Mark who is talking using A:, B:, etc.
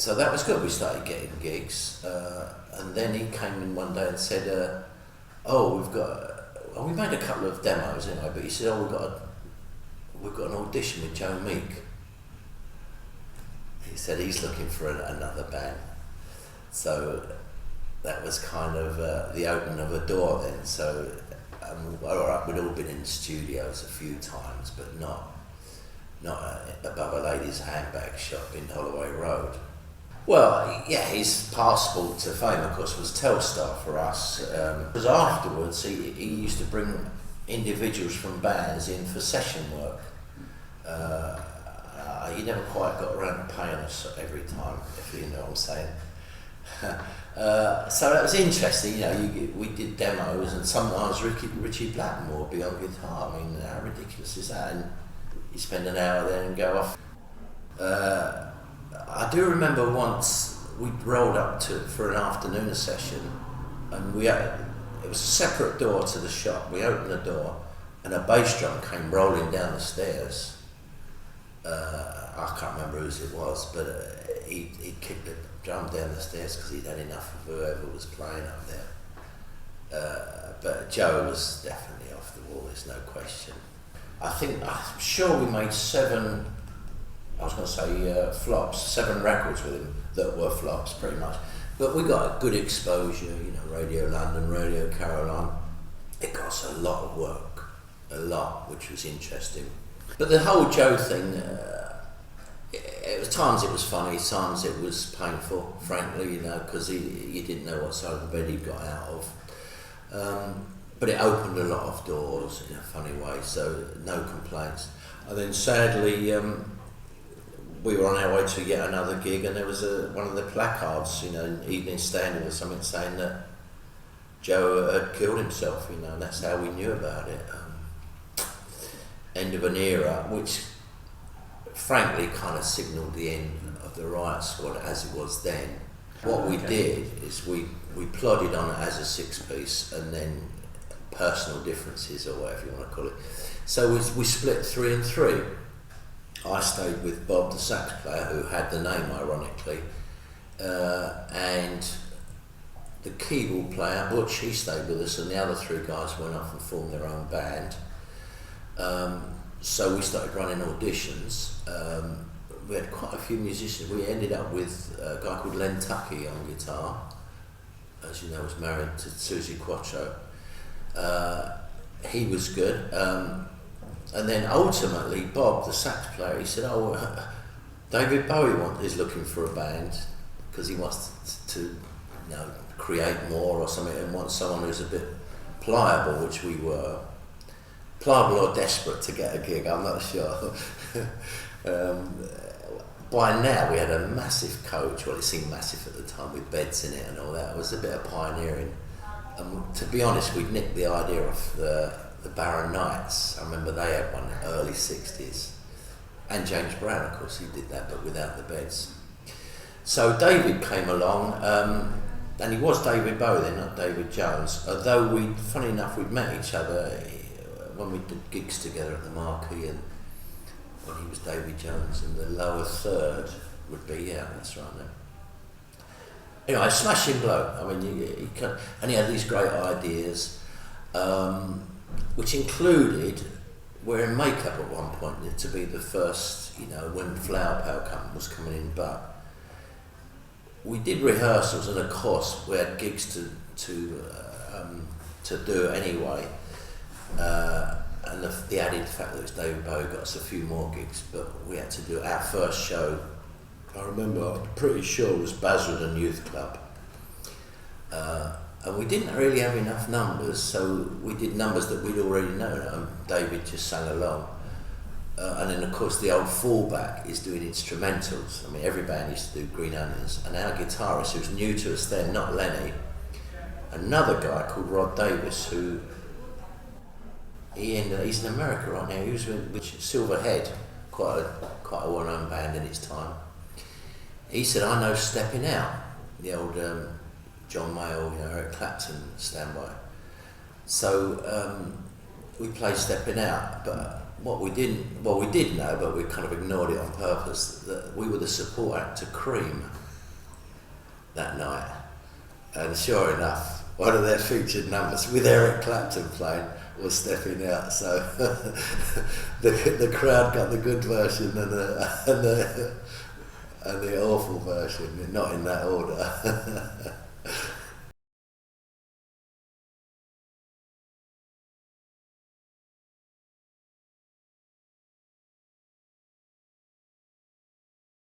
A: So that was good. We started getting gigs, and then he came in one day and said, we made a couple of demos anyway, but he said, we've got an audition with Joe Meek. He said he's looking for another band. So that was kind of the opening of a door then. So we'd all been in studios a few times, but not above a lady's handbag shop in Holloway Road. Well, yeah, his passport to fame, of course, was Telstar for us. Because afterwards, he used to bring individuals from bands in for session work. He never quite got around to paying us every time, if you know what I'm saying. So that was interesting, we did demos, and sometimes Richie Blackmore would be on guitar. I mean, how ridiculous is that? And you spend an hour there and go off. I do remember once we rolled up for an afternoon session, and it was a separate door to the shop. We opened the door, and a bass drum came rolling down the stairs. I can't remember whose it was, but he kicked the drum down the stairs because he'd had enough of whoever was playing up there. But Joe was definitely off the wall, there's no question. I'm sure we made 7 flops, 7 records with him that were flops pretty much. But we got a good exposure, Radio London, Radio Caroline. It got us a lot of work, which was interesting. But the whole Joe thing, times it was funny, times it was painful, frankly, because you didn't know what side of the bed he got out of. But it opened a lot of doors in a funny way, so no complaints. And then sadly, we were on our way to yet another gig, and there was one of the placards, in Evening Standard or something, saying that Joe had killed himself, and that's how we knew about it. End of an era, which frankly kind of signalled the end of the Riot Squad as it was then. What we did is we plodded on as a 6-piece, and then personal differences, or whatever you want to call it. So we split 3 and 3. I stayed with Bob, the sax player, who had the name ironically, and the keyboard player, Butch, he stayed with us, and the other 3 guys went off and formed their own band. So we started running auditions. We had quite a few musicians. We ended up with a guy called Len Tucky on guitar, as you know, was married to Susie Quattro. He was good. And then ultimately, Bob, the sax player, he said, David Bowie is looking for a band because he wants to create more or something, and wants someone who's a bit pliable, which we were. Pliable or desperate to get a gig, I'm not sure. By now we had a massive coach, well it seemed massive at the time, with beds in it and all that. It was a bit of pioneering. And to be honest, we'd nicked the idea of the Barron Knights. I remember they had one in the early 60s. And James Brown, of course, he did that, but without the beds. So David came along, and he was David Bowie then, not David Jones. Although funny enough, we'd met each other when we did gigs together at the Marquee, and when he was David Jones, and the lower third would be, that's right now. Anyway, a smashing bloke. I mean, and he had these great ideas, which included wearing makeup at one point to be the first, when Flower Power was coming in. But we did rehearsals, and of course we had gigs to do anyway. And the added fact that it was David Bowie got us a few more gigs, but we had to do our first show. I remember, I'm pretty sure it was Basildon Youth Club. And we didn't really have enough numbers, so we did numbers that we'd already known, and David just sang along. And then of course the old fallback is doing instrumentals. I mean, every band used to do Green Onions, and our guitarist, who was new to us then, not Lenny, another guy called Rod Davis, who he's in America right now. He was with Silverhead, quite a well-known band in its time. He said, I know Stepping Out, the old John Mayall, Eric Clapton standby. So we played Stepping Out, but we did know, but we kind of ignored it on purpose, that we were the support act to Cream. that night, and sure enough, one of their featured numbers with Eric Clapton playing was Stepping Out. So the crowd got the good version and the awful version, not in that order.